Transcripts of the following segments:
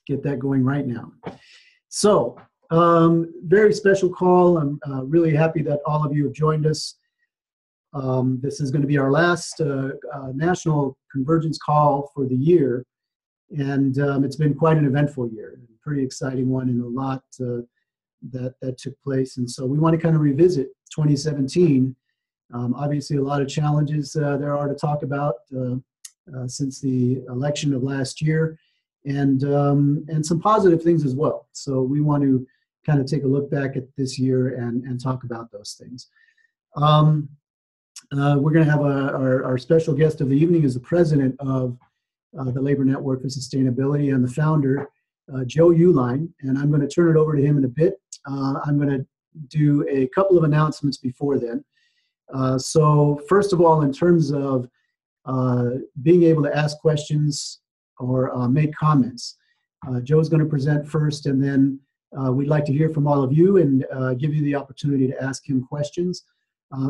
get that going right now. So, very special call. I'm really happy that all of you have joined us. This is going to be our last national Convergence call for the year. And it's been quite an eventful year, a pretty exciting one, and a lot that took place. And so we want to kind of revisit 2017. Obviously, a lot of challenges there are to talk about since the election of last year, and some positive things as well. So we want to kind of take a look back at this year and talk about those things. We're going to have our special guest of the evening is the president of the Labor Network for Sustainability and the founder, Joe Uehlein, and I'm going to turn it over to him in a bit. I'm going to do a couple of announcements before then. So first of all, in terms of being able to ask questions or make comments, Joe's going to present first, and then we'd like to hear from all of you and give you the opportunity to ask him questions.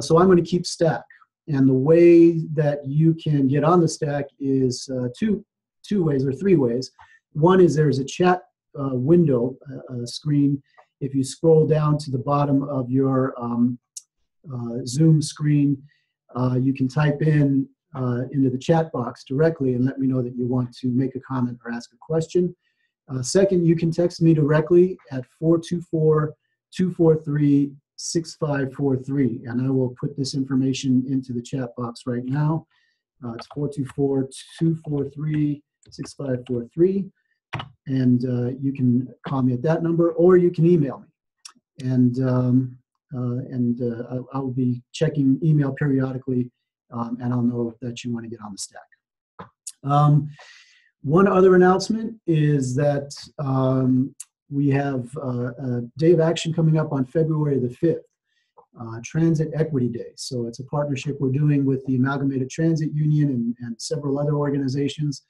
So I'm going to keep stack. And the way that you can get on the stack is two ways or three ways. One is there's a chat window screen. If you scroll down to the bottom of your Zoom screen, you can type in into the chat box directly and let me know that you want to make a comment or ask a question. Second, you can text me directly at 424-243-6543, and I will put this information into the chat box right now. It's 424-243-6543, and you can call me at that number, or you can email me, and I will be checking email periodically, and I'll know that you want to get on the stack. One other announcement is that we have a day of action coming up on February the 5th, Transit Equity Day. So it's a partnership we're doing with the Amalgamated Transit Union and several other organizations.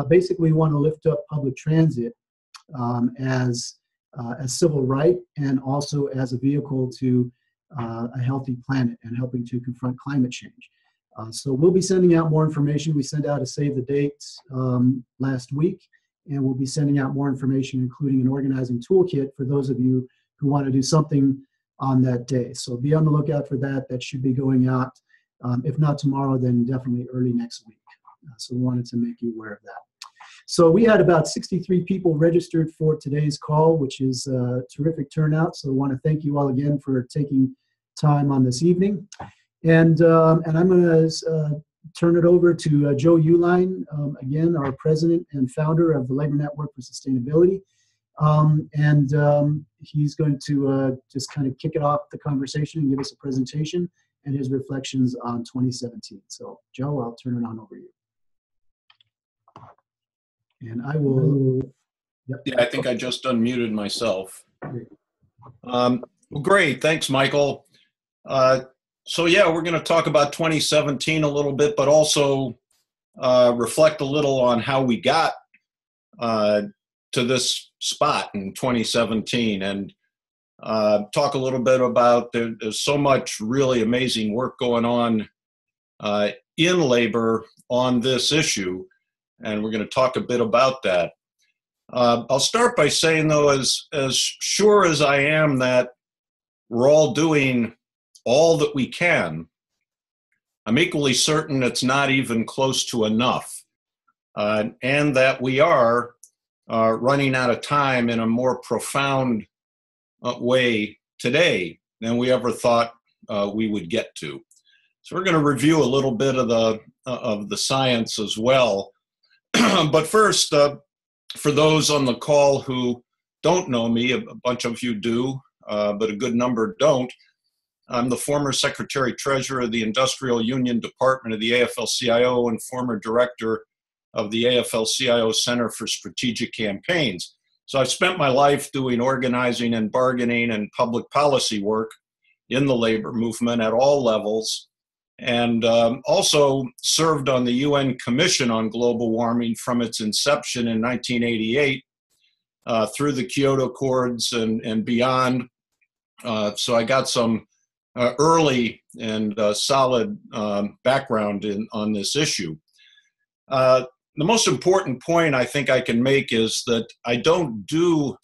Basically, we want to lift up public transit as a civil right and also as a vehicle to a healthy planet and helping to confront climate change. So we'll be sending out more information. We sent out a save the dates last week, and we'll be sending out more information, including an organizing toolkit for those of you who want to do something on that day. So be on the lookout for that. That should be going out, if not tomorrow, then definitely early next week. So we wanted to make you aware of that. So we had about 63 people registered for today's call, which is a terrific turnout. So I want to thank you all again for taking time on this evening. And I'm going to turn it over to Joe Uehlein, again, our president and founder of the Labor Network for Sustainability. He's going to just kind of kick it off the conversation and give us a presentation and his reflections on 2017. So, Joe, I'll turn it on over to you. And I will. Yep. Yeah, I think I just unmuted myself. Well, great. Thanks, Michael. So yeah, we're going to talk about 2017 a little bit, but also reflect a little on how we got to this spot in 2017, and talk a little bit about there's so much really amazing work going on in labor on this issue, and we're going to talk a bit about that. I'll start by saying, though, as sure as I am that we're all doing all that we can, I'm equally certain it's not even close to enough, and that we are running out of time in a more profound way today than we ever thought we would get to. So we're going to review a little bit of the science as well. But first, for those on the call who don't know me, a bunch of you do, but a good number don't. I'm the former Secretary-Treasurer of the Industrial Union Department of the AFL-CIO and former Director of the AFL-CIO Center for Strategic Campaigns. So I've spent my life doing organizing and bargaining and public policy work in the labor movement at all levels, and also served on the UN Commission on Global Warming from its inception in 1988 through the Kyoto Accords and beyond. So I got some early and solid background on this issue. the most important point I think I can make is that I don't do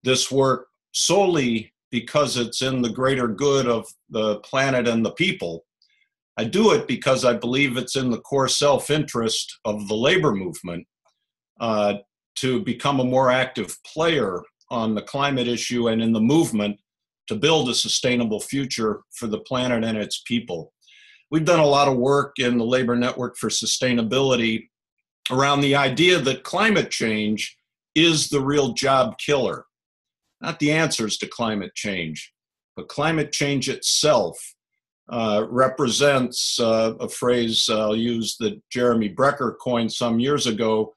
this work solely because it's in the greater good of the planet and the people. I do it because I believe it's in the core self-interest of the labor movement to become a more active player on the climate issue and in the movement to build a sustainable future for the planet and its people. We've done a lot of work in the Labor Network for Sustainability around the idea that climate change is the real job killer. Not the answers to climate change, but climate change itself represents a phrase I'll use that Jeremy Brecker coined some years ago,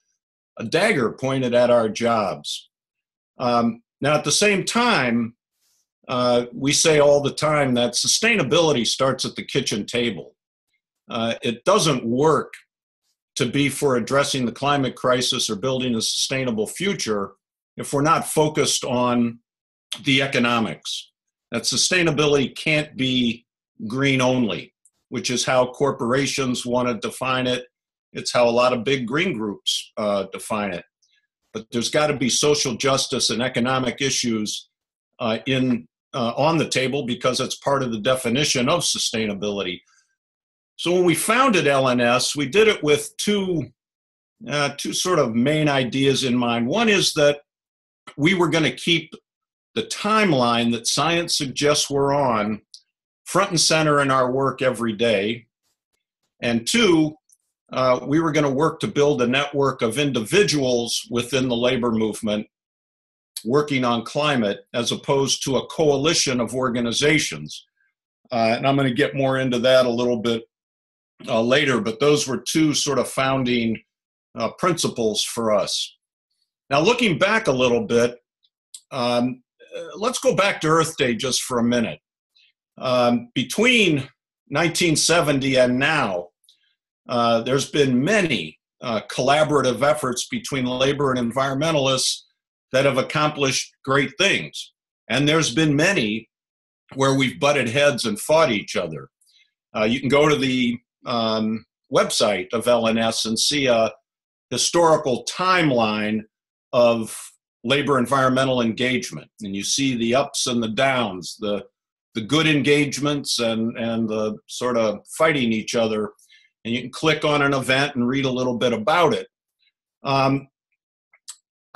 a dagger pointed at our jobs. Now, at the same time, we say all the time that sustainability starts at the kitchen table. It doesn't work to be for addressing the climate crisis or building a sustainable future if we're not focused on the economics. That sustainability can't be green only, which is how corporations want to define it. It's how a lot of big green groups define it. But there's got to be social justice and economic issues on the table because it's part of the definition of sustainability. So when we founded LNS, we did it with two sort of main ideas in mind. One is that we were going to keep the timeline that science suggests we're on front and center in our work every day. And two, we were going to work to build a network of individuals within the labor movement working on climate as opposed to a coalition of organizations. And I'm going to get more into that a little bit later, but those were two sort of founding principles for us. Now, looking back a little bit, let's go back to Earth Day just for a minute. Between 1970 and now, there's been many collaborative efforts between labor and environmentalists that have accomplished great things. And there's been many where we've butted heads and fought each other. You can go to the website of LNS and see a historical timeline of labor environmental engagement. And you see the ups and the downs, the good engagements and the sort of fighting each other. And you can click on an event and read a little bit about it.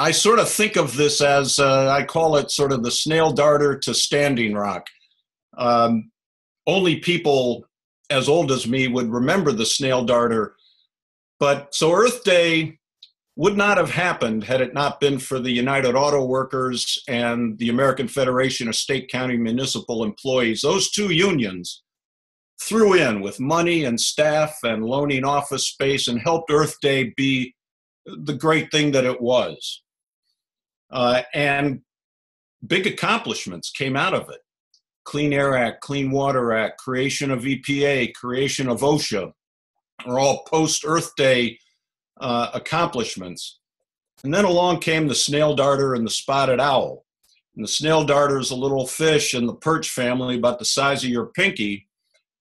I sort of think of this as, I call it sort of the snail darter to Standing Rock. Only people as old as me would remember the snail darter. But so Earth Day would not have happened had it not been for the United Auto Workers and the American Federation of State, County, Municipal Employees. Those two unions threw in with money and staff and loaning office space and helped Earth Day be the great thing that it was. And big accomplishments came out of it. Clean Air Act, Clean Water Act, creation of EPA, creation of OSHA are all post-Earth Day accomplishments. And then along came the snail darter and the spotted owl. And the snail darter is a little fish in the perch family about the size of your pinky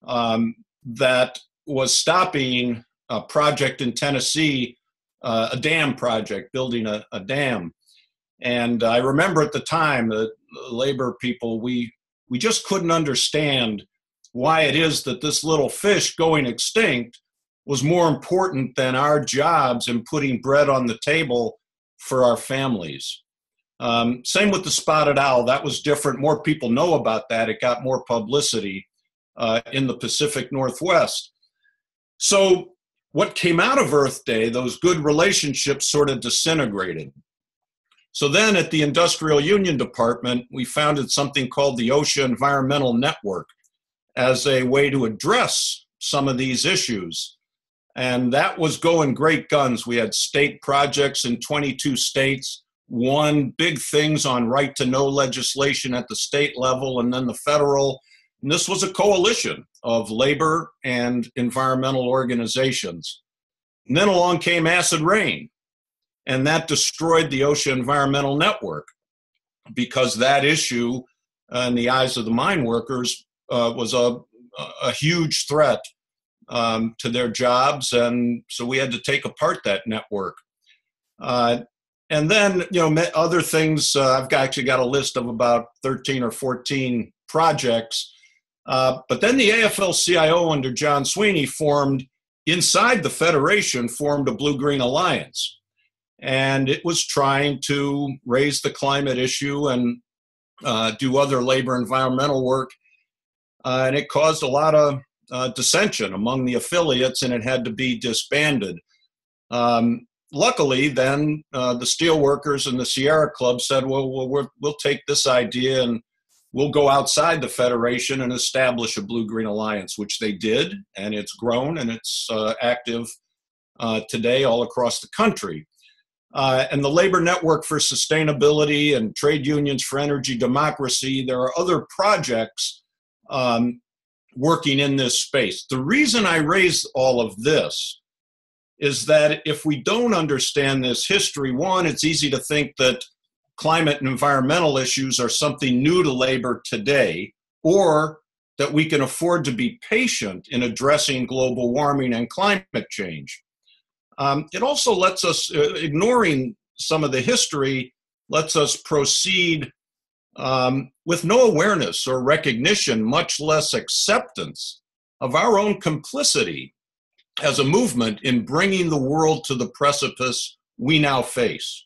that was stopping a project in Tennessee, a dam project, building a dam. And I remember at the time, the labor people, we just couldn't understand why it is that this little fish going extinct was more important than our jobs in putting bread on the table for our families. Same with the spotted owl. That was different. More people know about that. It got more publicity in the Pacific Northwest. So what came out of Earth Day, those good relationships sort of disintegrated. So then at the Industrial Union Department, we founded something called the OSHA Environmental Network as a way to address some of these issues. And that was going great guns. We had state projects in 22 states, won big things on right to know legislation at the state level and then the federal. And this was a coalition of labor and environmental organizations. And then along came acid rain. And that destroyed the OSHA Environmental Network because that issue, in the eyes of the mine workers, was a huge threat to their jobs, and so we had to take apart that network. And then, other things, I've actually got a list of about 13 or 14 projects. But then the AFL-CIO under John Sweeney inside the Federation, formed a Blue-Green Alliance. And it was trying to raise the climate issue and do other labor environmental work. And it caused a lot of dissension among the affiliates, and it had to be disbanded. Luckily, then the steelworkers and the Sierra Club said, well, we'll take this idea and we'll go outside the Federation and establish a Blue-Green Alliance, which they did, and it's grown, and it's active today all across the country. And the Labor Network for Sustainability and Trade Unions for Energy Democracy, there are other projects working in this space. The reason I raise all of this is that if we don't understand this history, one, it's easy to think that climate and environmental issues are something new to labor today, or that we can afford to be patient in addressing global warming and climate change. It also lets us, ignoring some of the history, lets us proceed with no awareness or recognition, much less acceptance of our own complicity as a movement in bringing the world to the precipice we now face.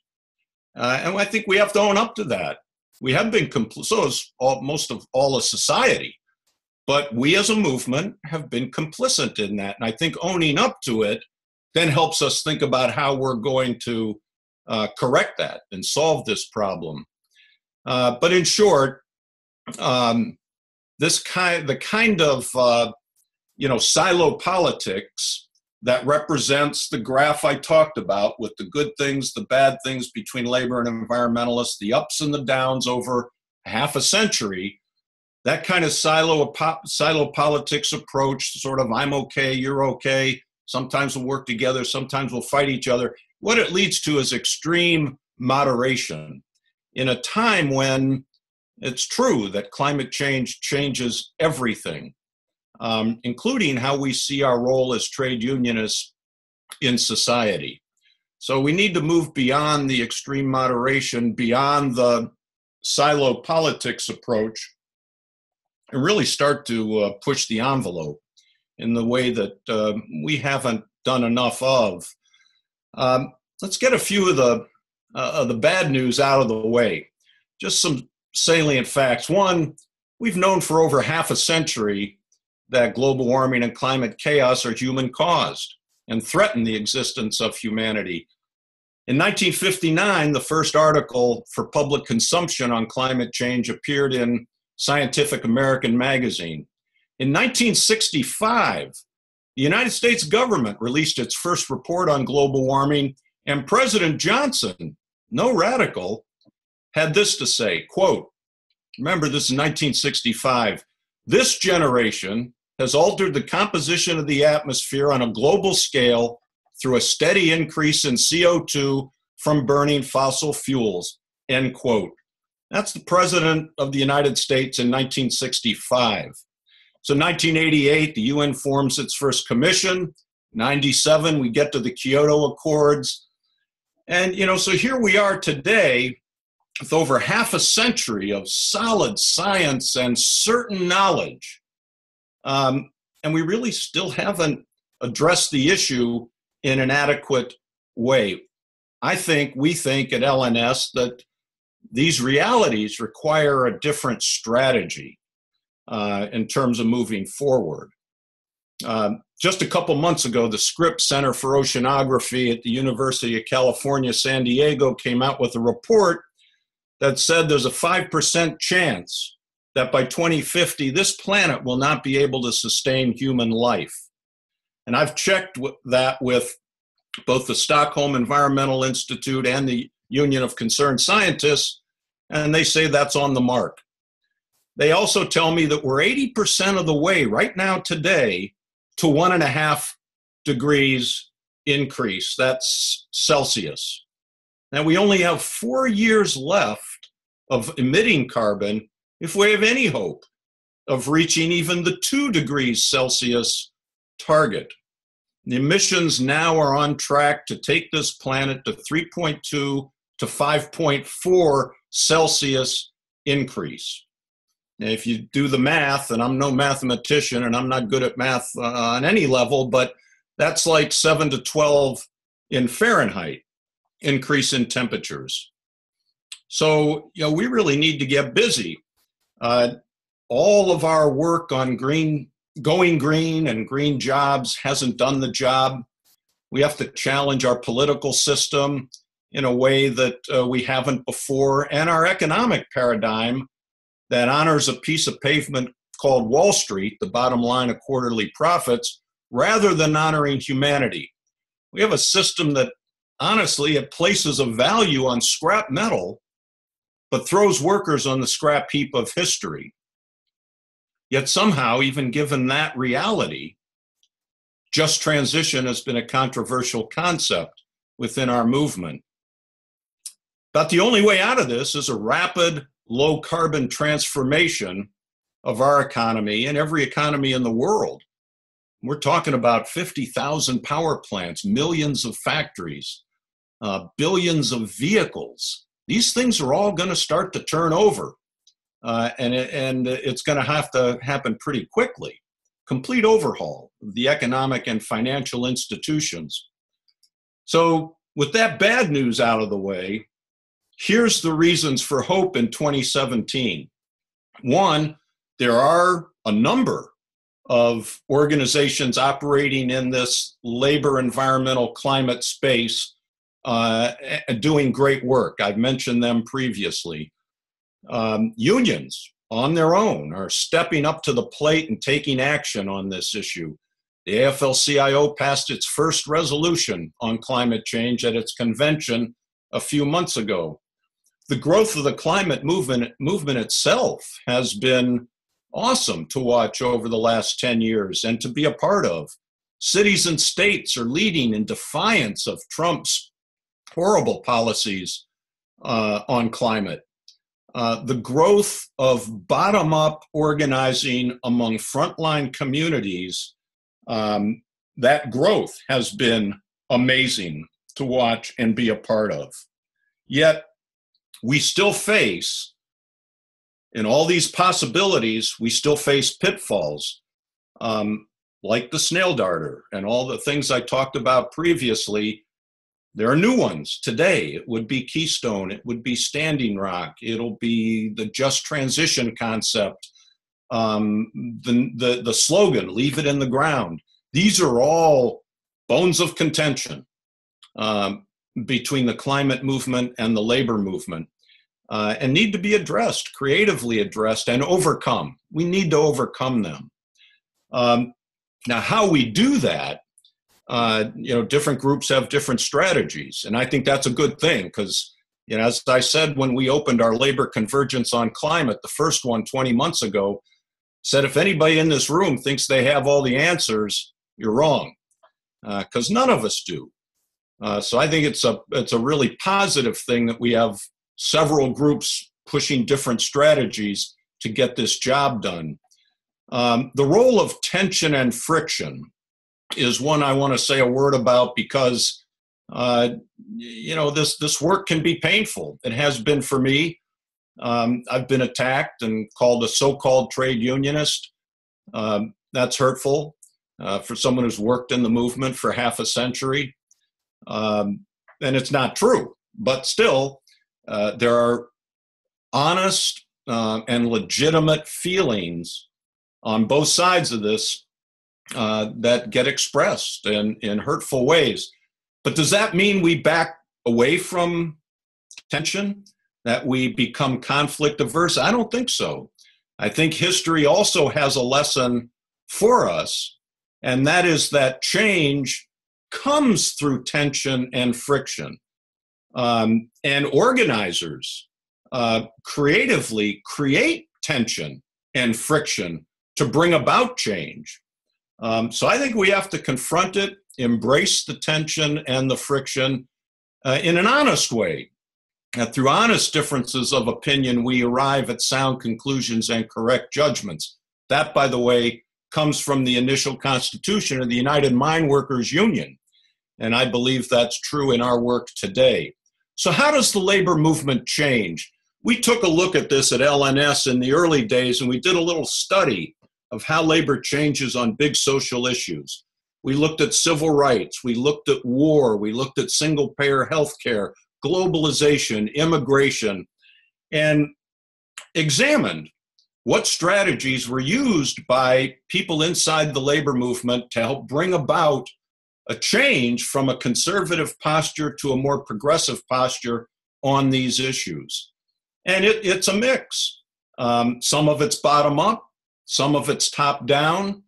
And I think we have to own up to that. We have been complicit, so is most of all of society, but we as a movement have been complicit in that. And I think owning up to it then helps us think about how we're going to correct that and solve this problem. But in short, the kind of silo politics that represents the graph I talked about with the good things, the bad things between labor and environmentalists, the ups and the downs over half a century, that kind of silo politics approach, sort of I'm okay, you're okay, sometimes we'll work together, sometimes we'll fight each other. What it leads to is extreme moderation in a time when it's true that climate change changes everything, including how we see our role as trade unionists in society. So we need to move beyond the extreme moderation, beyond the silo politics approach, and really start to push the envelope in the way that we haven't done enough of. Let's get a few of the bad news out of the way. Just some salient facts. One, we've known for over half a century that global warming and climate chaos are human-caused and threaten the existence of humanity. In 1959, the first article for public consumption on climate change appeared in Scientific American magazine. In 1965, the United States government released its first report on global warming, and President Johnson, no radical, had this to say, quote, remember this is 1965, this generation has altered the composition of the atmosphere on a global scale through a steady increase in CO2 from burning fossil fuels, end quote. That's the President of the United States in 1965. So 1988, the UN forms its first commission. 97, we get to the Kyoto Accords. And, so here we are today with over half a century of solid science and certain knowledge. And we really still haven't addressed the issue in an adequate way. We think at LNS that these realities require a different strategy in terms of moving forward. Just a couple months ago, the Scripps Center for Oceanography at the University of California, San Diego came out with a report that said there's a 5% chance that by 2050, this planet will not be able to sustain human life. And I've checked that with both the Stockholm Environmental Institute and the Union of Concerned Scientists, and they say that's on the mark. They also tell me that we're 80% of the way right now today to 1.5 degrees increase. That's Celsius. Now we only have 4 years left of emitting carbon if we have any hope of reaching even the 2 degrees Celsius target. The emissions now are on track to take this planet to 3.2 to 5.4 Celsius increase. Now, if you do the math, and I'm no mathematician and I'm not good at math on any level, but that's like 7 to 12 in Fahrenheit increase in temperatures. So, we really need to get busy. All of our work on going green and green jobs hasn't done the job. We have to challenge our political system in a way that we haven't before, and our economic paradigm that honors a piece of pavement called Wall Street, the bottom line of quarterly profits, rather than honoring humanity. We have a system that, honestly, it places a value on scrap metal, but throws workers on the scrap heap of history. Yet somehow, even given that reality, just transition has been a controversial concept within our movement. But the only way out of this is a rapid, low-carbon transformation of our economy and every economy in the world. We're talking about 50,000 power plants, millions of factories, billions of vehicles. These things are all going to start to turn over, and it's going to have to happen pretty quickly. Complete overhaul of the economic and financial institutions. So with that bad news out of the way, here's the reasons for hope in 2017. One, there are a number of organizations operating in this labor, environmental, climate space doing great work. I've mentioned them previously. Unions on their own are stepping up to the plate and taking action on this issue. The AFL-CIO passed its first resolution on climate change at its convention a few months ago. The growth of the climate movement itself has been awesome to watch over the last 10 years and to be a part of. Cities and states are leading in defiance of Trump's horrible policies on climate. The growth of bottom-up organizing among frontline communities, that growth has been amazing to watch and be a part of. Yet, we still face, in all these possibilities, we still face pitfalls, like the snail darter and all the things I talked about previously. There are new ones today. It would be Keystone. It would be Standing Rock. It'll be the just transition concept, the slogan, leave it in the ground. These are all bones of contention between the climate movement and the labor movement, and need to be addressed, creatively addressed, and overcome. We need to overcome them. Now, how we do that, different groups have different strategies, and I think that's a good thing because, as I said when we opened our labor convergence on climate, the first one 20 months ago, said if anybody in this room thinks they have all the answers, you're wrong, because none of us do. So I think it's a really positive thing that we have several groups pushing different strategies to get this job done. The role of tension and friction is one I want to say a word about because, this work can be painful. It has been for me. I've been attacked and called a so-called trade unionist. That's hurtful for someone who's worked in the movement for half a century. And it's not true, but still, there are honest and legitimate feelings on both sides of this that get expressed in hurtful ways. But does that mean we back away from tension, that we become conflict averse? I don't think so. I think history also has a lesson for us, and that is that change comes through tension and friction. And organizers creatively create tension and friction to bring about change. So I think we have to confront it, embrace the tension and the friction in an honest way. And through honest differences of opinion, we arrive at sound conclusions and correct judgments. That, by the way, comes from the initial constitution of the United Mine Workers Union. And I believe that's true in our work today. So how does the labor movement change? We took a look at this at LNS in the early days, and we did a little study of how labor changes on big social issues. We looked at civil rights, we looked at war, we looked at single-payer healthcare, globalization, immigration, and examined what strategies were used by people inside the labor movement to help bring about a change from a conservative posture to a more progressive posture on these issues. And it's a mix. Some of it's bottom up, some of it's top down.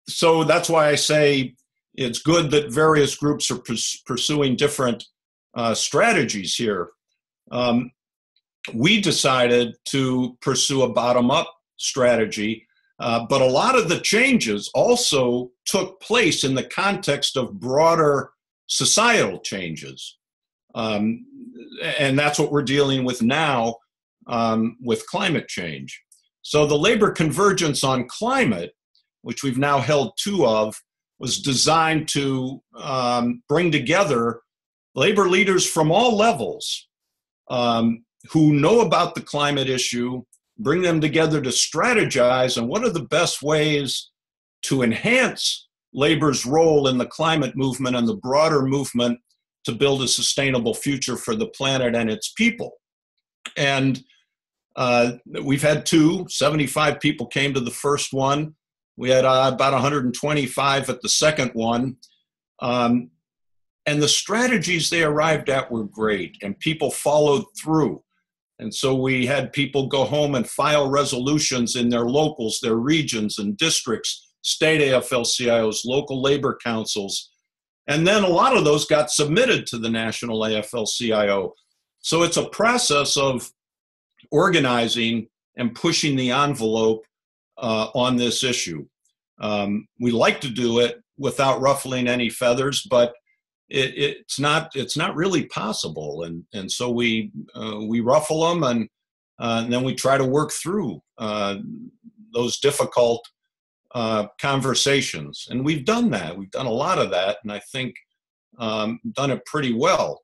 So that's why I say it's good that various groups are pursuing different strategies here. We decided to pursue a bottom-up strategy, but a lot of the changes also took place in the context of broader societal changes. And that's what we're dealing with now with climate change. So the labor convergence on climate, which we've now held two of, was designed to bring together labor leaders from all levels who know about the climate issue, bring them together to strategize on what are the best ways to enhance labor's role in the climate movement and the broader movement to build a sustainable future for the planet and its people. And we've had 75 people came to the first one. We had about 125 at the second one. And the strategies they arrived at were great, and people followed through. And so we had people go home and file resolutions in their locals, their regions and districts, state AFL-CIOs, local labor councils. And then a lot of those got submitted to the national AFL-CIO. So it's a process of organizing and pushing the envelope on this issue. We like to do it without ruffling any feathers, but it's not really possible, and so we ruffle them, and then we try to work through those difficult conversations, and we've done that. We've done a lot of that, and I think done it pretty well.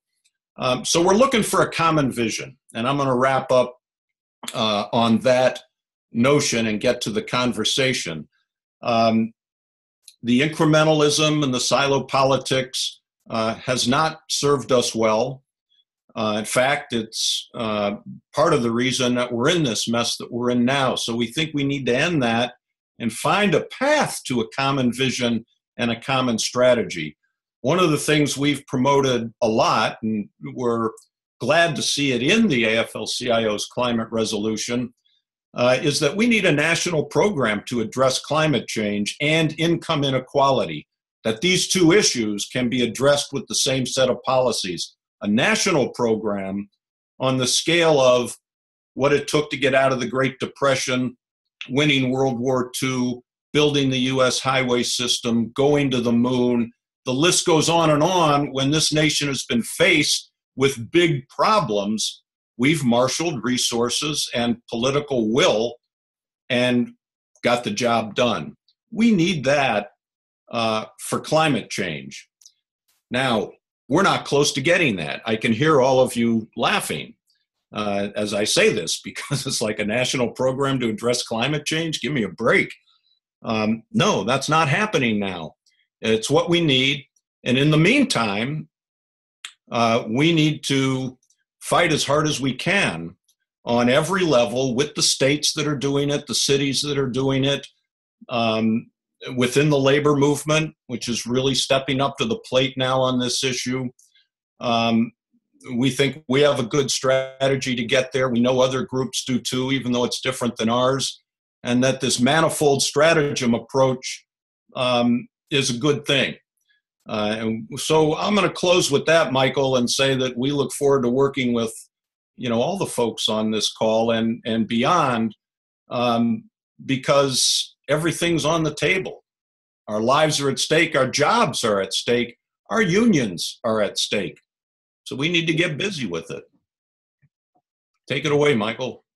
So we're looking for a common vision, and I'm going to wrap up on that notion and get to the conversation. The incrementalism and the silo politics has not served us well. In fact, it's part of the reason that we're in this mess that we're in now. So we think we need to end that and find a path to a common vision and a common strategy. One of the things we've promoted a lot, and we're glad to see it in the AFL-CIO's climate resolution, is that we need a national program to address climate change and income inequality, that these two issues can be addressed with the same set of policies. A national program on the scale of what it took to get out of the Great Depression, winning World War II, building the US highway system, going to the moon. The list goes on and on. When this nation has been faced with big problems, we've marshaled resources and political will and got the job done. We need that for climate change. Now, we're not close to getting that. I can hear all of you laughing as I say this, because it's like a national program to address climate change. Give me a break. No, that's not happening now. It's what we need. And in the meantime, we need to fight as hard as we can on every level with the states that are doing it, the cities that are doing it, within the labor movement, which is really stepping up to the plate now on this issue. We think we have a good strategy to get there. We know other groups do too, even though it's different than ours, and that this manifold stratagem approach is a good thing. And so I'm going to close with that, Michael, and say that we look forward to working with, all the folks on this call and beyond, because everything's on the table. Our lives are at stake. Our jobs are at stake. Our unions are at stake. So we need to get busy with it. Take it away, Michael.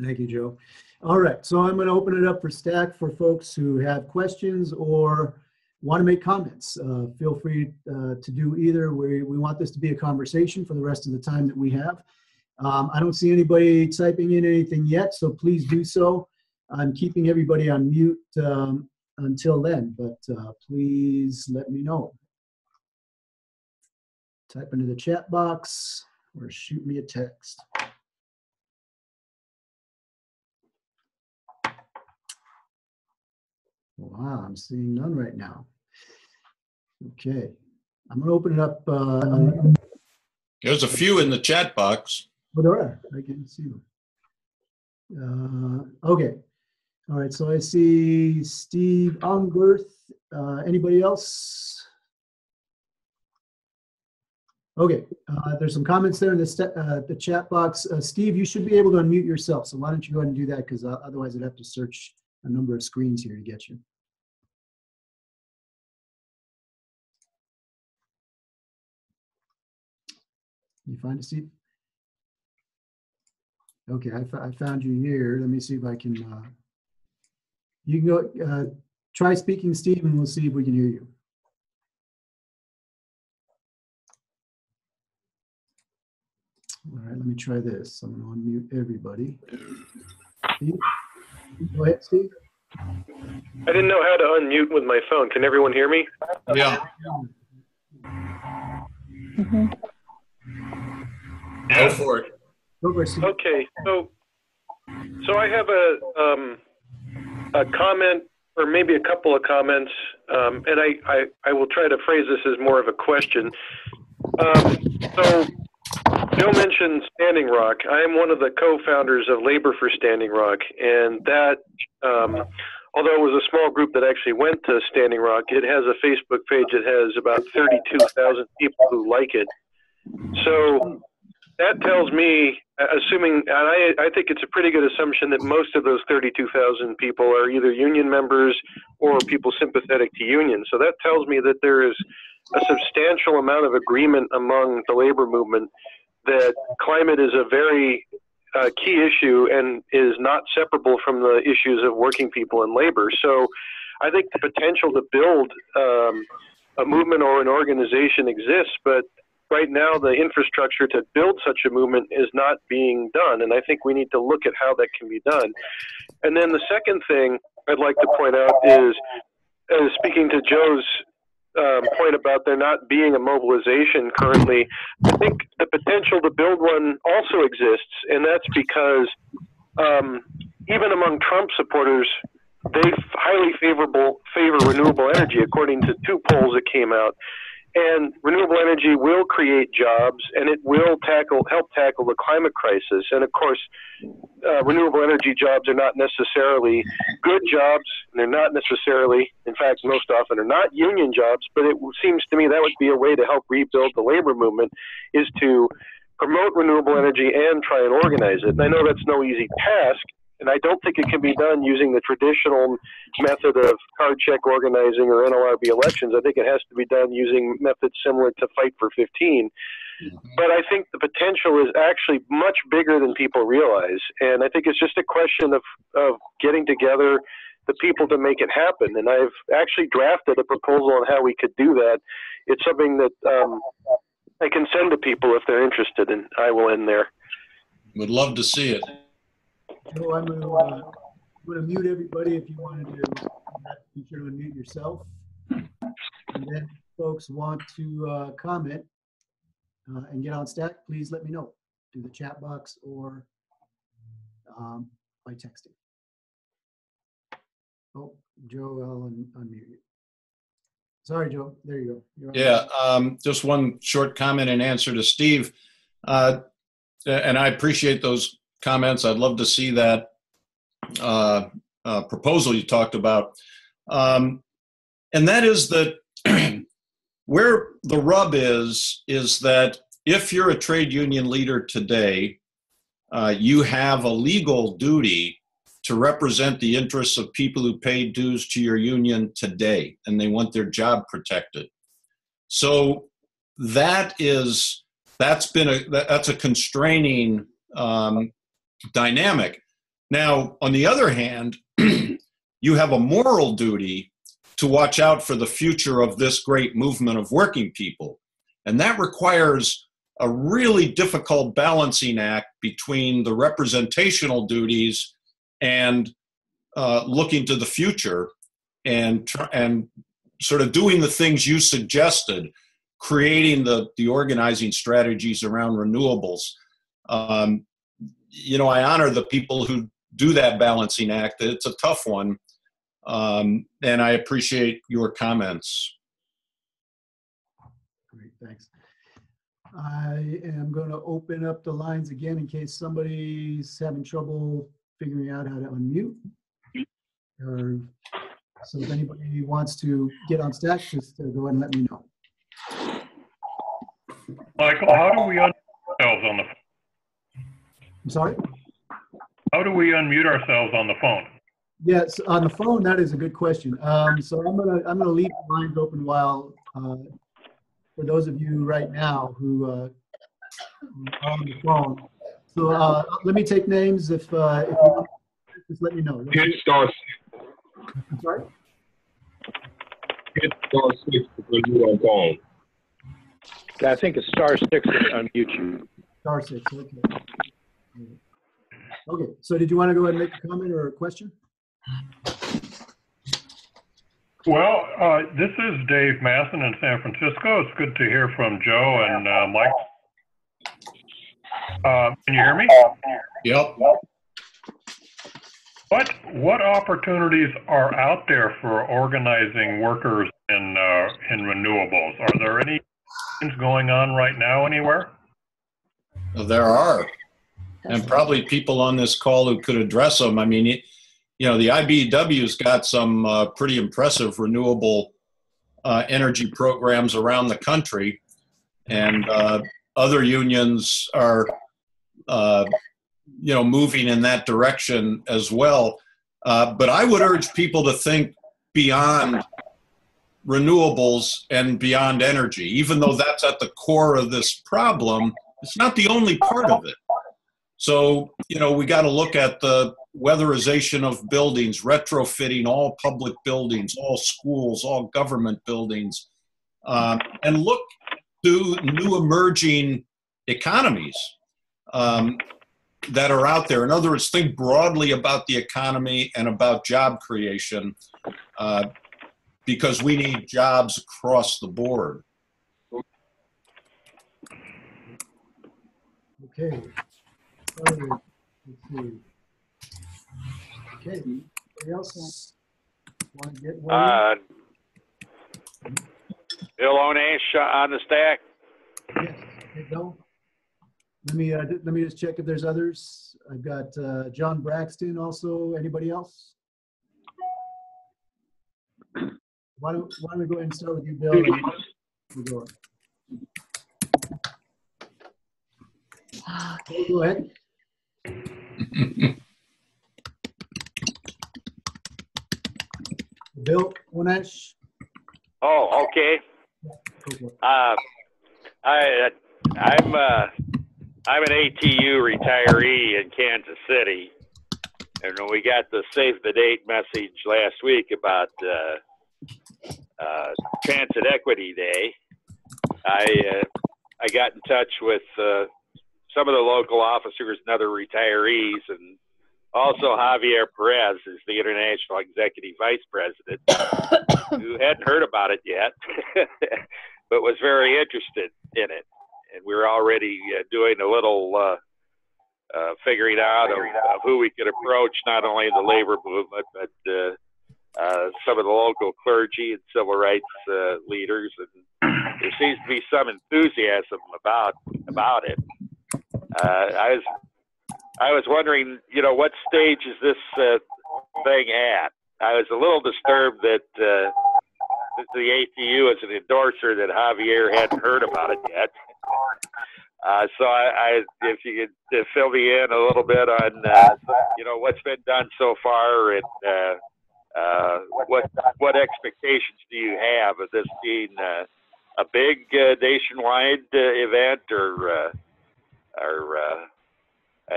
Thank you, Joe. All right, so I'm going to open it up for stack for folks who have questions or want to make comments. Feel free to do either. We want this to be a conversation for the rest of the time that we have. I don't see anybody typing in anything yet, so please do so. I'm keeping everybody on mute until then, but please let me know. Type into the chat box or shoot me a text. Wow, I'm seeing none right now. Okay, I'm going to open it up. There's a few in the chat box. Oh, there are. I can see them. Okay. All right. So I see Steve Ongworth. Anybody else? Okay. There's some comments there in the chat box. Steve, you should be able to unmute yourself. So why don't you go ahead and do that? Because otherwise I'd have to search a number of screens here to get you. You find it, Steve? Okay, I found you here. Let me see if I can. You can go try speaking, Steve, and we'll see if we can hear you. All right, let me try this. I'm going to unmute everybody. Steve? Go ahead, Steve. I didn't know how to unmute with my phone. Can everyone hear me? Yeah. Mm-hmm. Go for it. Go for it, Steve. Okay, so I have a comment, or maybe a couple of comments, and I will try to phrase this as more of a question. So Joe mentioned Standing Rock. I am one of the co-founders of Labor for Standing Rock, and that, although it was a small group that actually went to Standing Rock, it has a Facebook page that has about 32,000 people who like it. So that tells me, assuming, and I think it's a pretty good assumption that most of those 32,000 people are either union members or people sympathetic to unions. So that tells me that there is a substantial amount of agreement among the labor movement that climate is a very key issue and is not separable from the issues of working people and labor. So I think the potential to build a movement or an organization exists, but right now the infrastructure to build such a movement is not being done, and I think we need to look at how that can be done. And then the second thing I'd like to point out is speaking to Joe's point about there not being a mobilization currently, I think the potential to build one also exists, and that's because even among Trump supporters, they highly favor renewable energy, according to 2 polls that came out. And renewable energy will create jobs, and it will help tackle the climate crisis. And of course, renewable energy jobs are not necessarily good jobs, and they're not necessarily, in fact, most often are not union jobs. But it seems to me that would be a way to help rebuild the labor movement, is to promote renewable energy and try and organize it. And I know that's no easy task, and I don't think it can be done using the traditional method of card check organizing or NLRB elections. I think it has to be done using methods similar to Fight for 15. But I think the potential is actually much bigger than people realize. And I think it's just a question of getting together the people to make it happen. And I've actually drafted a proposal on how we could do that. It's something that I can send to people if they're interested, and I will end there. Would love to see it. Joe, I'm going to mute everybody. If you wanted to, be sure to unmute yourself. And then if folks want to comment and get on stack, please let me know through the chat box or by texting. Oh, Joe, I'll unmute you. Sorry, Joe. There you go. Yeah, just one short comment in answer to Steve. And I appreciate those comments. I'd love to see that proposal you talked about. And that is that where the rub is that if you're a trade union leader today, you have a legal duty to represent the interests of people who pay dues to your union today, and they want their job protected. So that's a constraining dynamic. Now, on the other hand, you have a moral duty to watch out for the future of this great movement of working people. And that requires a really difficult balancing act between the representational duties and looking to the future and sort of doing the things you suggested, creating the organizing strategies around renewables. You know, I honor the people who do that balancing act. It's a tough one. And I appreciate your comments. Great, thanks. I am going to open up the lines again in case somebody's having trouble figuring out how to unmute. Or so if anybody wants to get on stage, just go ahead and let me know. Michael, how do we unmute ourselves on the phone? I'm sorry? How do we unmute ourselves on the phone? Yes, on the phone, that is a good question. So I'm gonna leave the lines open while for those of you right now who are on the phone. So let me take names if you want, just let me know. Hit star. I'm sorry? Hit star 6 when you're on phone. I think it's star 6 to unmute you. Star 6, okay. Okay, so did you want to go ahead and make a comment or a question? Well, this is Dave Masson in San Francisco. It's good to hear from Joe and Mike. Can you hear me? Yep. What opportunities are out there for organizing workers in renewables? Are there any things going on right now anywhere? There are, and probably people on this call who could address them. I mean, you know, the IBEW's got some pretty impressive renewable energy programs around the country, and other unions are, you know, moving in that direction as well. But I would urge people to think beyond renewables and beyond energy, even though that's at the core of this problem. It's not the only part of it. So, you know, we got to look at the weatherization of buildings, retrofitting all public buildings, all schools, all government buildings, and look to new emerging economies that are out there. In other words, think broadly about the economy and about job creation, because we need jobs across the board. Okay. All right. Let's see. Okay. Anybody else want to get one? Bill Onash on the stack. Yes. Okay, Bill. Let me just check if there's others. I've got John Braxton also. Anybody else? Why don't we go ahead and start with you, Bill? We'll go on. Go ahead. Bill Onash. Oh, okay. I'm an ATU retiree in Kansas City, and when we got the save the date message last week about Transit Equity Day, I got in touch with some of the local officers and other retirees, and also Javier Perez is the International Executive Vice President, who hadn't heard about it yet, but was very interested in it. And we're already doing a little figuring out of who we could approach, not only the labor movement, but some of the local clergy and civil rights leaders. And there seems to be some enthusiasm about it. I was wondering, you know, what stage is this thing at? I was a little disturbed that the ATU is an endorser that Javier hadn't heard about it yet. So if you could fill me in a little bit on, you know, what's been done so far, and what expectations do you have of this being a big nationwide event, or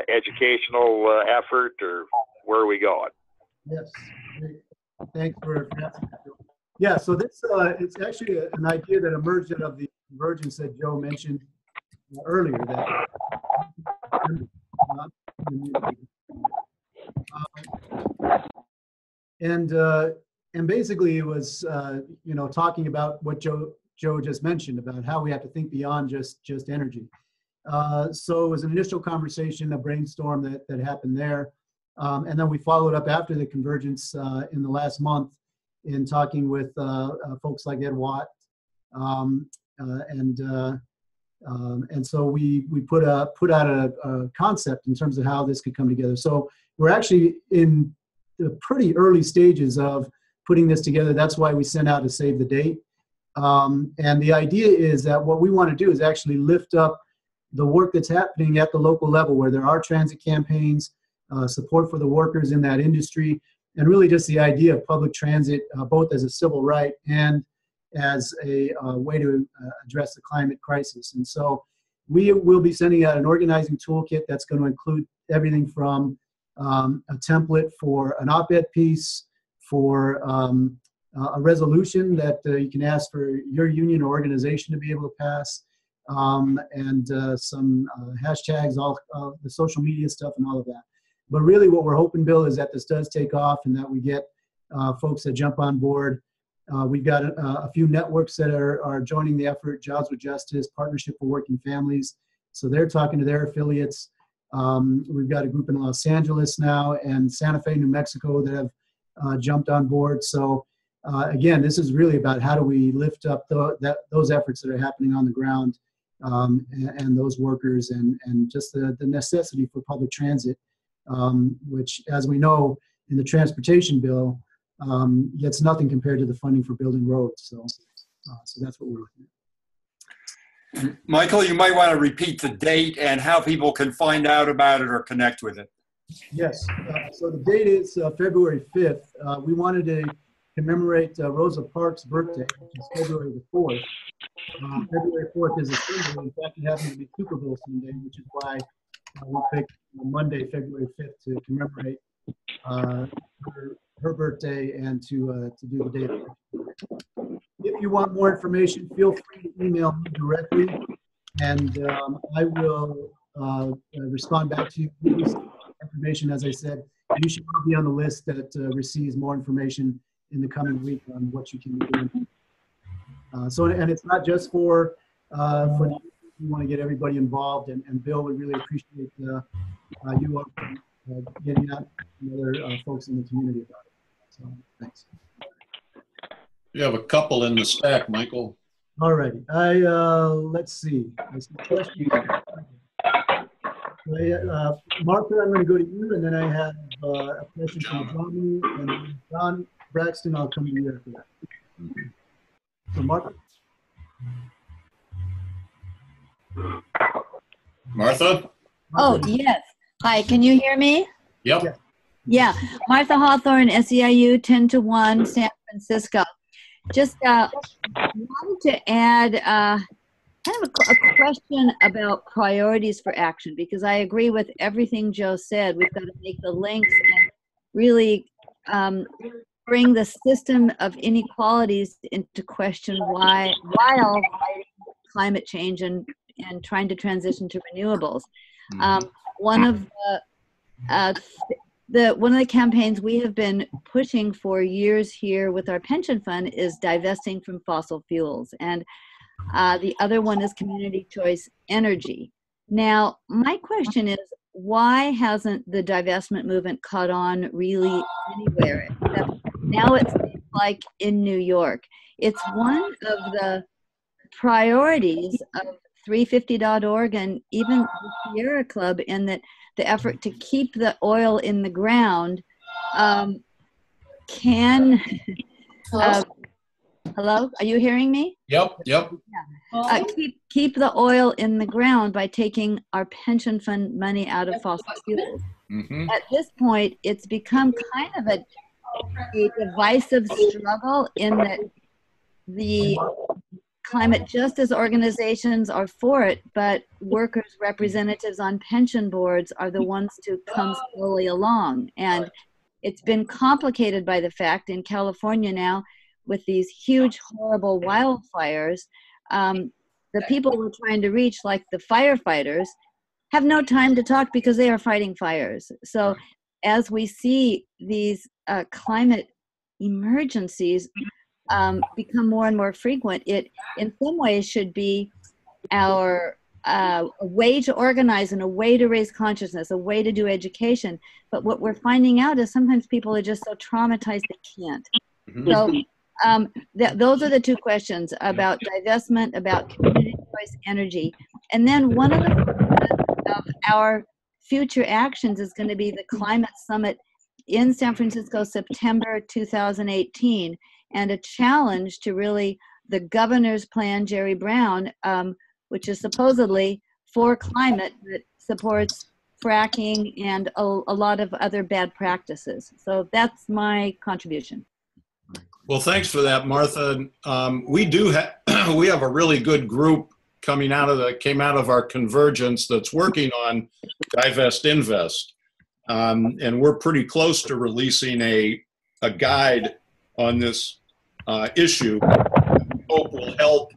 educational effort, or where are we going? Yes. Thanks for asking that, Joe. Yeah, so this it's actually an idea that emerged out of the convergence that Joe mentioned earlier. That and basically it was talking about what Joe just mentioned about how we have to think beyond just energy. So it was an initial conversation, a brainstorm that happened there. And then we followed up after the convergence in the last month in talking with folks like Ed Watt. And so we put out a concept in terms of how this could come together. So we're actually in the pretty early stages of putting this together. That's why we sent out a save the date. And the idea is that what we want to do is actually lift up the work that's happening at the local level where there are transit campaigns, support for the workers in that industry, and really just the idea of public transit, both as a civil right and as a way to address the climate crisis. And so we will be sending out an organizing toolkit that's going to include everything from a template for an op-ed piece, for a resolution that you can ask for your union or organization to be able to pass, and some hashtags, all the social media stuff and all of that. But really what we're hoping, Bill, is that this does take off and that we get folks that jump on board. We've got a few networks that are joining the effort, Jobs with Justice, Partnership for Working Families. So they're talking to their affiliates. We've got a group in Los Angeles now and Santa Fe, New Mexico that have jumped on board. So again, this is really about how do we lift up those efforts that are happening on the ground and those workers and just the necessity for public transit, which, as we know, in the transportation bill, gets nothing compared to the funding for building roads. So that's what we're looking at. Michael, you might want to repeat the date and how people can find out about it or connect with it. Yes. So the date is February 5th. We wanted to commemorate Rosa Parks' birthday, which is February the 4th. February 4th is a Sunday. In fact, it happens to be Super Bowl Sunday, which is why we picked Monday, February 5th, to commemorate her birthday and to do the day. If you want more information, feel free to email me directly, and I will respond back to you. Information, as I said, you should be on the list that receives more information in the coming week on what you can be doing. And it's not just for we want to get everybody involved, and Bill would really appreciate you getting out to other folks in the community about it. So thanks. You have a couple in the stack, Michael. All righty. Let's see. I see a question. Martha, I'm going to go to you, and then I have a question from John, and John Braxton, I'll come to you after that. So Martha? Martha? Oh, yes. Hi, can you hear me? Yep. Yeah. Martha Hawthorne, SEIU 10 to 1, San Francisco. Just wanted to add kind of a question about priorities for action, because I agree with everything Joe said. We've got to make the links and really bring the system of inequalities into question while fighting climate change and trying to transition to renewables. One of the campaigns we have been pushing for years here with our pension fund is divesting from fossil fuels, and the other one is community choice energy. Now, my question is, why hasn't the divestment movement caught on really anywhere? Except now it seems like in New York. It's one of the priorities of 350.org and even the Sierra Club, in that the effort to keep the oil in the ground can... hello, are you hearing me? Yep. Yeah. Keep the oil in the ground by taking our pension fund money out of fossil fuels. At this point, it's become kind of a divisive struggle in that the climate justice organizations are for it, but workers' representatives on pension boards are the ones to come slowly along. And it's been complicated by the fact in California now, with these huge, horrible wildfires, the people we're trying to reach, like the firefighters, have no time to talk because they are fighting fires. So as we see these climate emergencies become more and more frequent, it in some ways should be our a way to organize and a way to raise consciousness, a way to do education. But what we're finding out is sometimes people are just so traumatized they can't. So those are the two questions about divestment, about community choice energy. And then one of our future actions is going to be the climate summit in San Francisco, September 2018, and a challenge to really the governor's plan, Jerry Brown, which is supposedly for climate that supports fracking and a lot of other bad practices. So that's my contribution. Well, thanks for that, Martha. We have a really good group came out of our Convergence that's working on Divest Invest. And we're pretty close to releasing a guide on this issue that we hope will help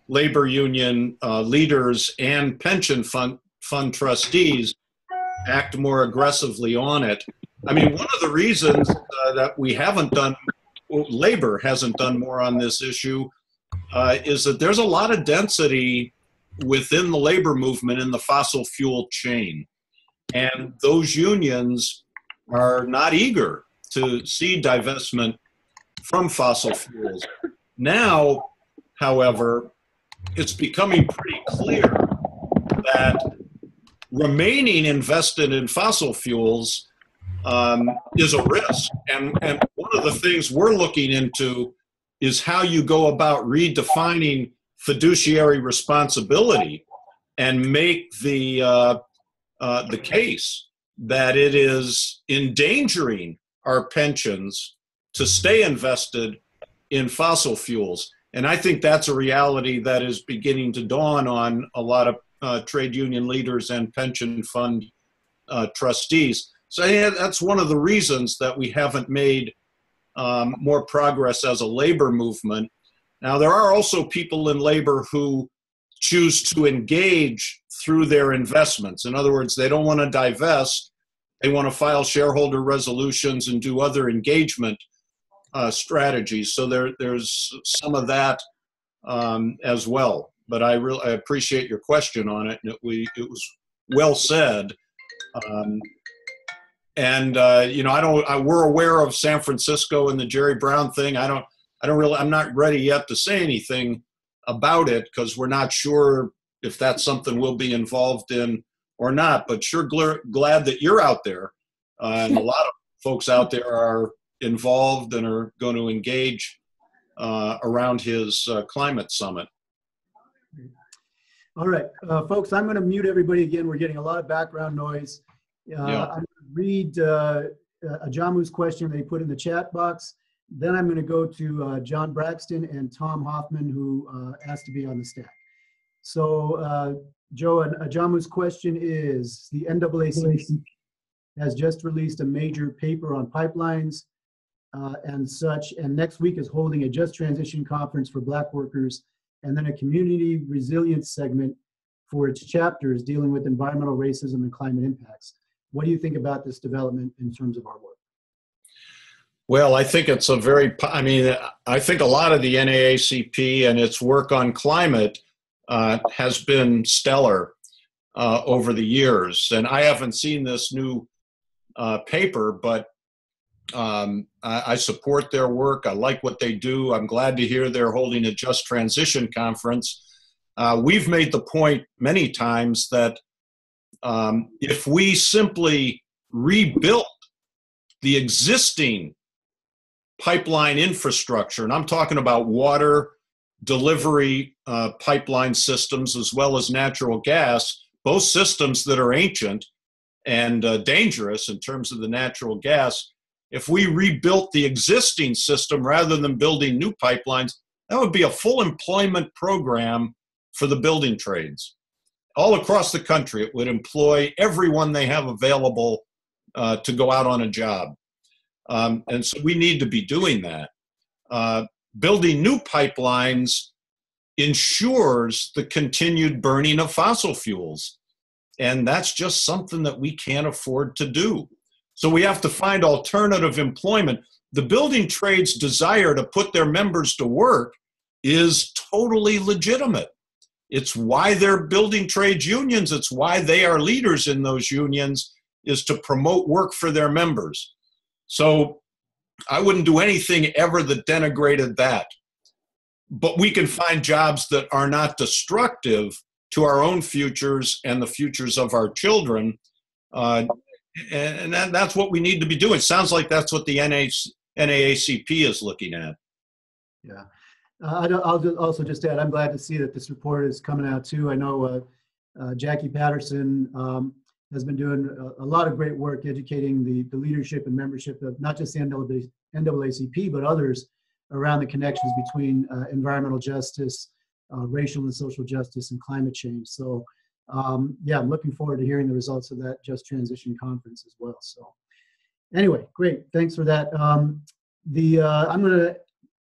labor union leaders and pension fund trustees act more aggressively on it. I mean, one of the reasons that we haven't done, labor hasn't done more on this issue is that there's a lot of density within the labor movement in the fossil fuel chain. And those unions are not eager to see divestment from fossil fuels. Now, however, it's becoming pretty clear that remaining invested in fossil fuels is a risk. And one of the things we're looking into is how you go about redefining fiduciary responsibility and make the case that it is endangering our pensions to stay invested in fossil fuels. And I think that's a reality that is beginning to dawn on a lot of trade union leaders and pension fund trustees. So yeah, that's one of the reasons that we haven't made more progress as a labor movement. Now, there are also people in labor who choose to engage through their investments. In other words, they don't want to divest. They want to file shareholder resolutions and do other engagement strategies. So there's some of that as well. But I appreciate your question on it. And it was well said. We're aware of San Francisco and the Jerry Brown thing. I'm not ready yet to say anything about it because we're not sure if that's something we'll be involved in or not, but sure glad that you're out there. And a lot of folks out there are involved and are going to engage around his climate summit. All right, folks, I'm going to mute everybody again. We're getting a lot of background noise. I'm going to read Ajamu's question that he put in the chat box. Then I'm going to go to John Braxton and Tom Hoffman, who asked to be on the staff. So, Joe, Ajamu's question is, the NAACP has just released a major paper on pipelines and such, and next week is holding a Just Transition conference for Black workers, and then a community resilience segment for its chapters dealing with environmental racism and climate impacts. What do you think about this development in terms of our work? Well, I think it's I think a lot of the NAACP and its work on climate has been stellar over the years. And I haven't seen this new paper, but I support their work. I like what they do. I'm glad to hear they're holding a Just Transition conference. We've made the point many times that if we simply rebuilt the existing pipeline infrastructure, and I'm talking about water delivery pipeline systems as well as natural gas, both systems that are ancient and dangerous in terms of the natural gas. If we rebuilt the existing system rather than building new pipelines, That would be a full employment program for the building trades. All across the country, it would employ everyone they have available to go out on a job. And so we need to be doing that. Building new pipelines ensures the continued burning of fossil fuels. And that's just something that we can't afford to do. So we have to find alternative employment. The building trades' desire to put their members to work is totally legitimate. It's why they're building trades unions. It's why they are leaders in those unions, is to promote work for their members. So I wouldn't do anything ever that denigrated that. But we can find jobs that are not destructive to our own futures and the futures of our children. And that's what we need to be doing. Sounds like that's what the NAACP is looking at. Yeah. I'll also just add, I'm glad to see that this report is coming out too. I know Jackie Patterson has been doing a lot of great work educating the leadership and membership of not just the NAACP, but others around the connections between environmental justice, racial and social justice, and climate change. So yeah, I'm looking forward to hearing the results of that Just Transition conference as well. So anyway, great. Thanks for that. I'm going to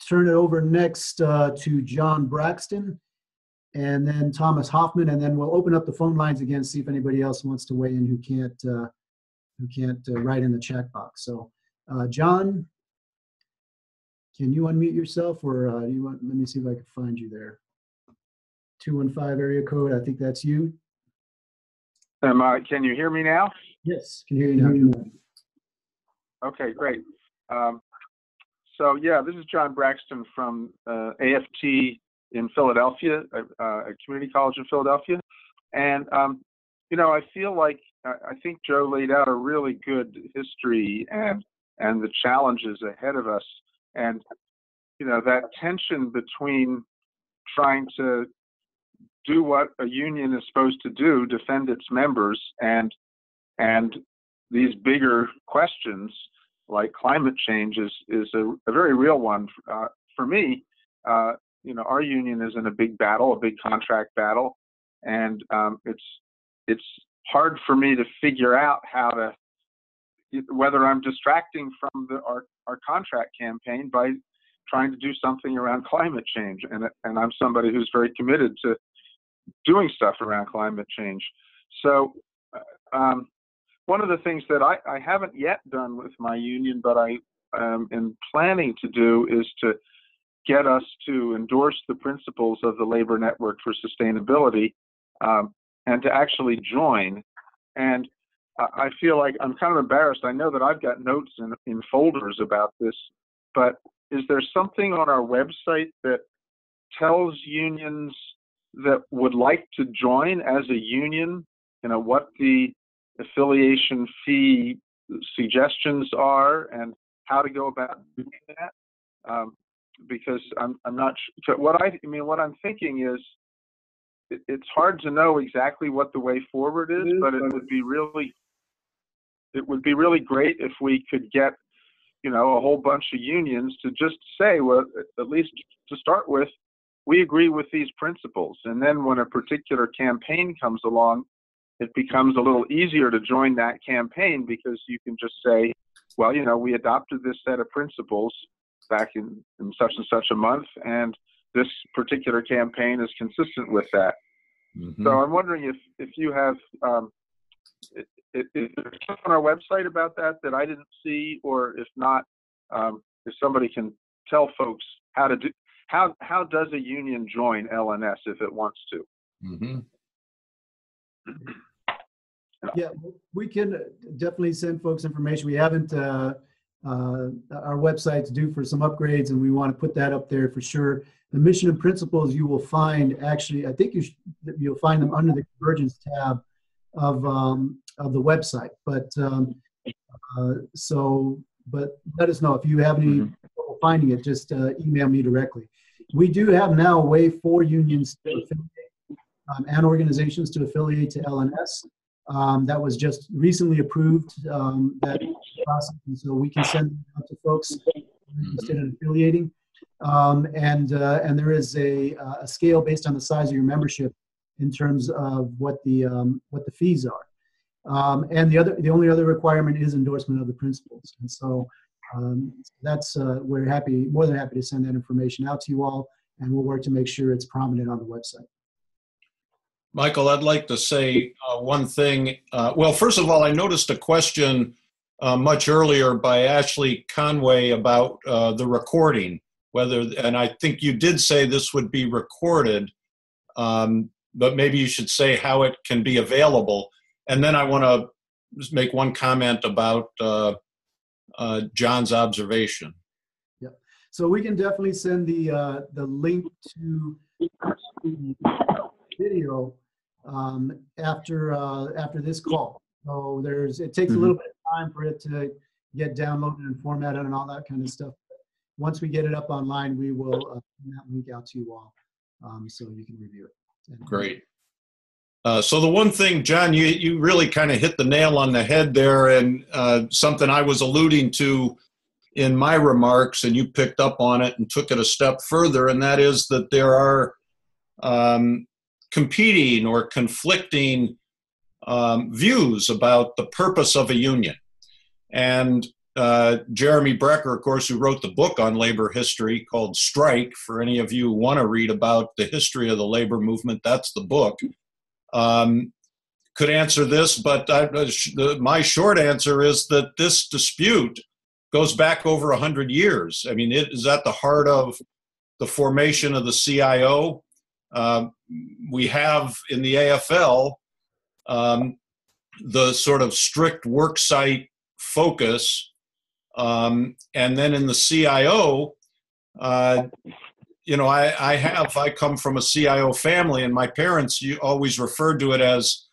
turn it over next to John Braxton and then Thomas Hoffman, and then we'll open up the phone lines again, see if anybody else wants to weigh in who can't write in the chat box. So John, can you unmute yourself, or do you want, let me see if I can find you there. 215 area code, I think that's you. Can you hear me now? Yes, can hear you now. Okay, great. So yeah, this is John Braxton from AFT in Philadelphia, a community college in Philadelphia. And, you know, I feel like, I think Joe laid out a really good history and the challenges ahead of us. And, you know, that tension between trying to do what a union is supposed to do, defend its members, and these bigger questions like climate change is a very real one. For me, you know, our union is in a big battle, a big contract battle, and it's hard for me to figure out how to, whether I'm distracting from our contract campaign by trying to do something around climate change, and I'm somebody who's very committed to doing stuff around climate change. So one of the things that I haven't yet done with my union, but I am planning to do, is to get us to endorse the principles of the Labor Network for Sustainability and to actually join. And I feel like I'm kind of embarrassed. I know that I've got notes in folders about this, but is there something on our website that tells unions that would like to join as a union, you know, what the affiliation fee suggestions are and how to go about doing that? Because I'm not sure. What I'm thinking is it's hard to know exactly what the way forward is, but it would be really great if we could get, you know, a whole bunch of unions to just say, well, at least to start with, we agree with these principles. And then when a particular campaign comes along, it becomes a little easier to join that campaign, because you can just say, well, you know, we adopted this set of principles back in such and such a month, and this particular campaign is consistent with that. Mm-hmm. So I'm wondering if you have, is there stuff on our website about that I didn't see, or if not, if somebody can tell folks how to do, how does a union join LNS if it wants to? Mm-hmm. Yeah, we can definitely send folks information. We haven't, our website's due for some upgrades, and we want to put that up there for sure. The mission and principles you will find, actually, I think you'll find them under the Convergence tab of the website. But but let us know if you have any trouble finding it. Just email me directly. We do have now a way for unions to affiliate and organizations to affiliate to LNS. That was just recently approved, that process, and so we can send it out to folks interested in affiliating. and there is a scale based on the size of your membership in terms of what the fees are. And the only other requirement is endorsement of the principals. And so that's we're more than happy to send that information out to you all, and we'll work to make sure it's prominent on the website. Michael, I'd like to say one thing. Well, first of all, I noticed a question much earlier by Ashley Conway about the recording, and I think you did say this would be recorded, but maybe you should say how it can be available. And then I want to just make one comment about John's observation. Yep. So we can definitely send the link to the video after this call. So it takes a little bit of time for it to get downloaded and formatted and all that kind of stuff. Once we get it up online, we will send that link out to you all so you can review it. Great. So the one thing, John, you really kind of hit the nail on the head there, and something I was alluding to in my remarks, and you picked up on it and took it a step further, and that is that there are competing or conflicting views about the purpose of a union. And Jeremy Brecker, of course, who wrote the book on labor history called Strike, for any of you who want to read about the history of the labor movement, that's the book. Could answer this, but my short answer is that this dispute goes back over 100 years. I mean, it is at the heart of the formation of the CIO. We have in the AFL the sort of strict worksite focus, and then in the CIO, I come from a CIO family, and my parents always referred to it as,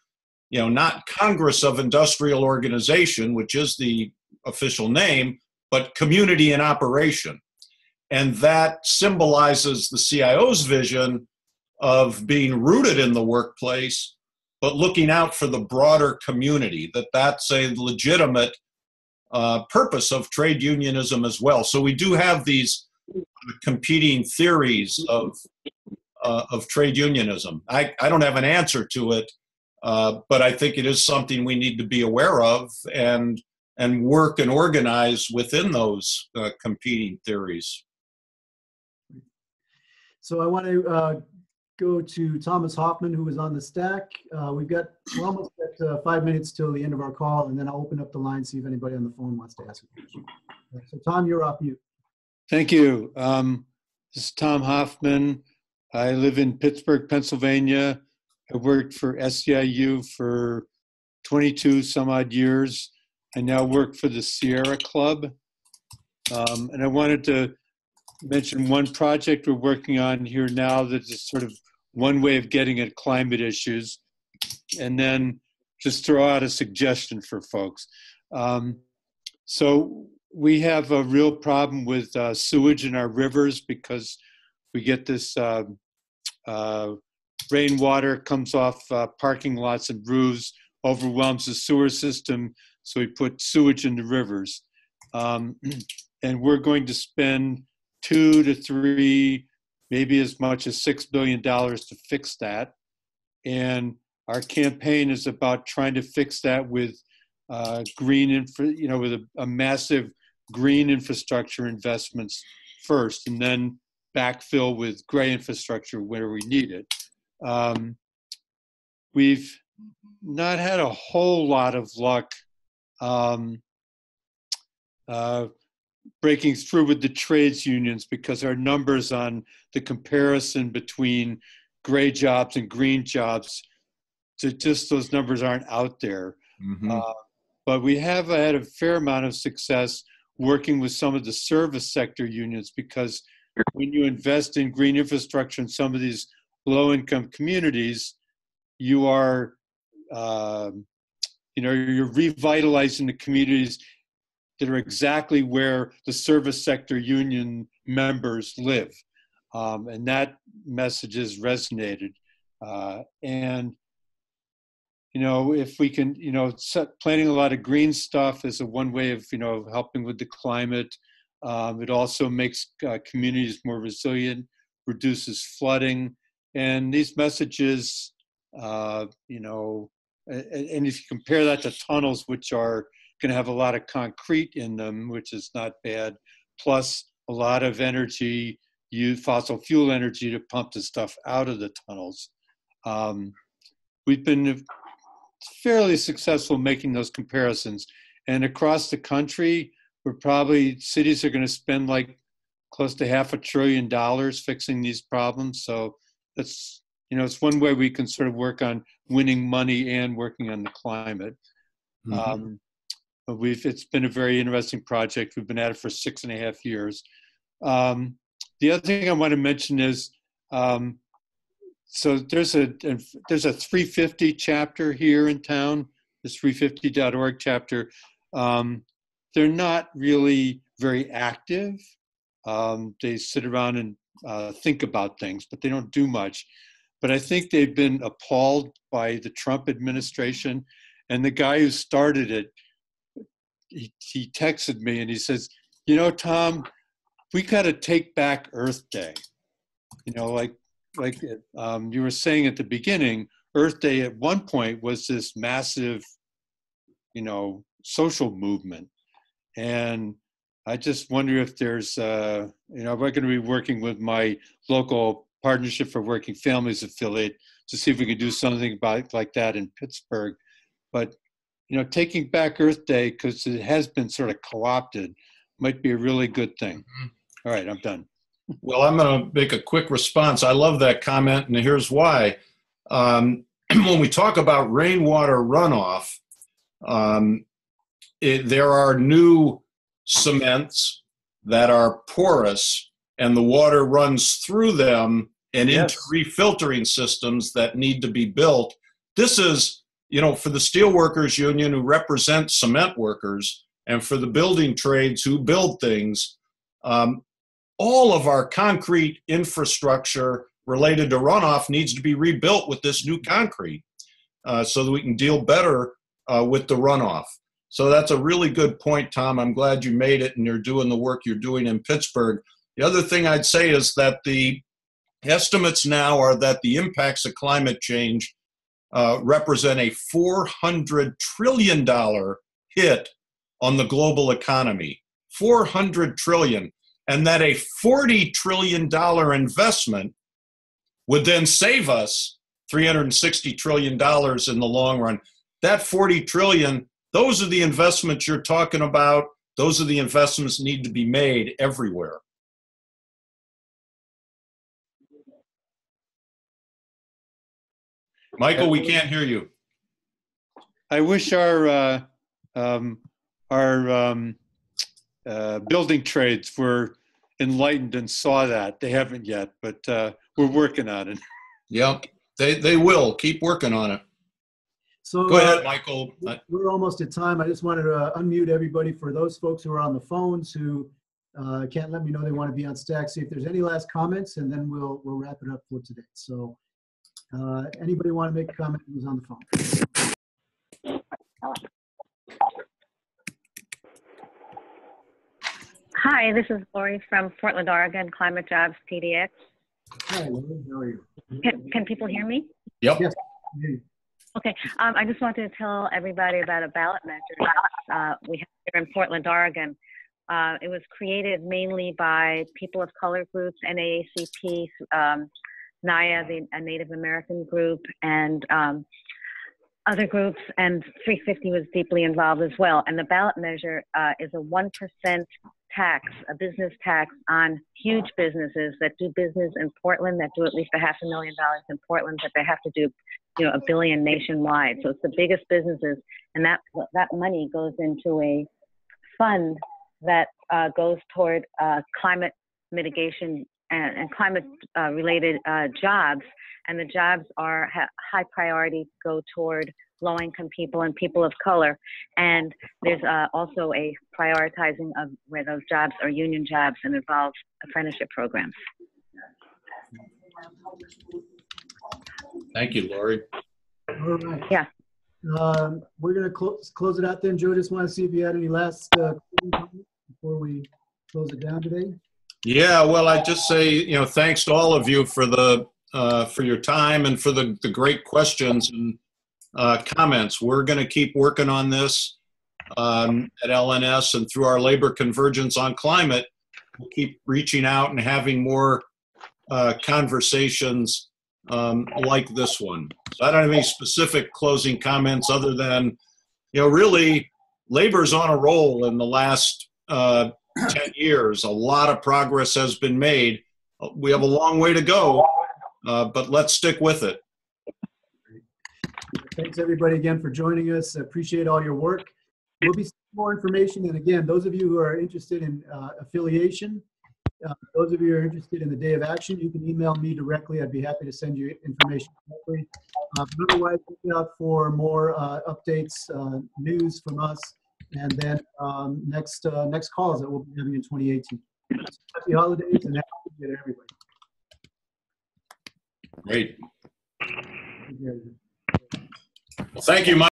not Congress of Industrial Organization, which is the official name, but community in operation. And that symbolizes the CIO's vision of being rooted in the workplace, but looking out for the broader community, that's a legitimate purpose of trade unionism as well. So we do have these competing theories of trade unionism. I don't have an answer to it, but I think it is something we need to be aware of and work and organize within those competing theories. So I want to go to Thomas Hoffman, who is on the stack. We're almost at 5 minutes till the end of our call, and then I'll open up the line, see if anybody on the phone wants to ask a question. So Tom, you're off mute. Thank you. This is Tom Hoffman. I live in Pittsburgh, Pennsylvania. I worked for SEIU for 22 some odd years. I now work for the Sierra Club. And I wanted to mention one project we're working on here now that is sort of one way of getting at climate issues, and then just throw out a suggestion for folks. So we have a real problem with sewage in our rivers because we get this rainwater comes off parking lots and roofs, overwhelms the sewer system, so we put sewage in the rivers. And we're going to spend 2 to 3, maybe as much as $6 billion to fix that. And our campaign is about trying to fix that with with a massive green infrastructure investments first, and then backfill with gray infrastructure where we need it. We've not had a whole lot of luck breaking through with the trades unions because our numbers on the comparison between gray jobs and green jobs, just those numbers aren't out there. Mm-hmm. But we have had a fair amount of success working with some of the service sector unions, because when you invest in green infrastructure in some of these low-income communities, you are, you're revitalizing the communities that are exactly where the service sector union members live. And that message has resonated. If we can, planting a lot of green stuff is a one way of, helping with the climate. It also makes communities more resilient, reduces flooding. And these messages, you know, and if you compare that to tunnels, which are going to have a lot of concrete in them, which is not bad, plus a lot of energy, fossil fuel energy to pump the stuff out of the tunnels. We've been fairly successful making those comparisons. And across the country, cities are going to spend like close to $500 billion fixing these problems. So that's, you know, it's one way we can sort of work on winning money and working on the climate. Mm-hmm. It's been a very interesting project. We've been at it for 6.5 years. The other thing I want to mention is, so there's a 350 chapter here in town, this 350.org chapter. They're not really very active. They sit around and think about things, but they don't do much. But I think they've been appalled by the Trump administration. And the guy who started it, he texted me and he says, you know, Tom, we got to take back Earth Day. You know, like you were saying at the beginning, Earth Day at one point was this massive, you know, social movement. And I just wonder if there's, you know, we're going to be working with my local Partnership for Working Families affiliate to see if we can do something about like that in Pittsburgh. But, you know, taking back Earth Day, because it has been sort of co-opted, might be a really good thing. All right, I'm done. Well, I'm going to make a quick response. I love that comment, and here's why. When we talk about rainwater runoff, there are new cements that are porous, and the water runs through them and into refiltering systems that need to be built. This is, you know, for the steelworkers union who represent cement workers, and for the building trades who build things, all of our concrete infrastructure related to runoff needs to be rebuilt with this new concrete so that we can deal better with the runoff. So that's a really good point, Tom. I'm glad you made it and you're doing the work you're doing in Pittsburgh. The other thing I'd say is that the estimates now are that the impacts of climate change represent a $400 trillion hit on the global economy. $400 trillion. And that a $40 trillion investment would then save us $360 trillion in the long run. That $40 trillion, those are the investments you're talking about. Those are the investments that need to be made everywhere. Michael, we can't hear you. I wish our building trades were enlightened and saw that. They haven't yet, but we're working on it. Yep, they will. Keep working on it. So go ahead, Michael. We're almost at time. I just wanted to unmute everybody for those folks who are on the phones who can't let me know they want to be on Stack. See if there's any last comments, and then we'll wrap it up for today. So anybody want to make a comment who's on the phone? Hi, this is Lori from Portland, Oregon, Climate Jobs PDX. Hi, Lori. How are you? Can people hear me? Yep. Yes. Okay. I just wanted to tell everybody about a ballot measure we have here in Portland, Oregon. It was created mainly by people of color groups, NAACP, NAYA, a Native American group, and other groups, and 350 was deeply involved as well. And the ballot measure is a 1% tax, a business tax on huge businesses that do business in Portland, that do at least $500,000 in Portland, but they have to do, you know, $1 billion nationwide. So it's the biggest businesses, and that money goes into a fund that goes toward climate mitigation and climate related jobs. And the jobs are high priority to go toward low-income people and people of color. And there's also a prioritizing of where those jobs are union jobs and involve apprenticeship programs. Thank you, Lori. All right. Yeah. We're going to close it out then. Joe, just want to see if you had any last comments before we close it down today? Yeah, well, I just say, thanks to all of you for for your time and for the great questions and comments. We're going to keep working on this at LNS and through our labor convergence on climate. We'll keep reaching out and having more conversations like this one. So I don't have any specific closing comments other than, really labor's on a roll in the last 10 years. A lot of progress has been made. We have a long way to go, but let's stick with it. Thanks everybody again for joining us. I appreciate all your work. There'll be some more information. And again, those of you who are interested in affiliation, those of you who are interested in the Day of Action, you can email me directly. I'd be happy to send you information directly. Otherwise, look out for more updates, news from us, and then next calls that we'll be having in 2018. Happy holidays and happy New Year to everybody. Great. Well, thank you, Mike.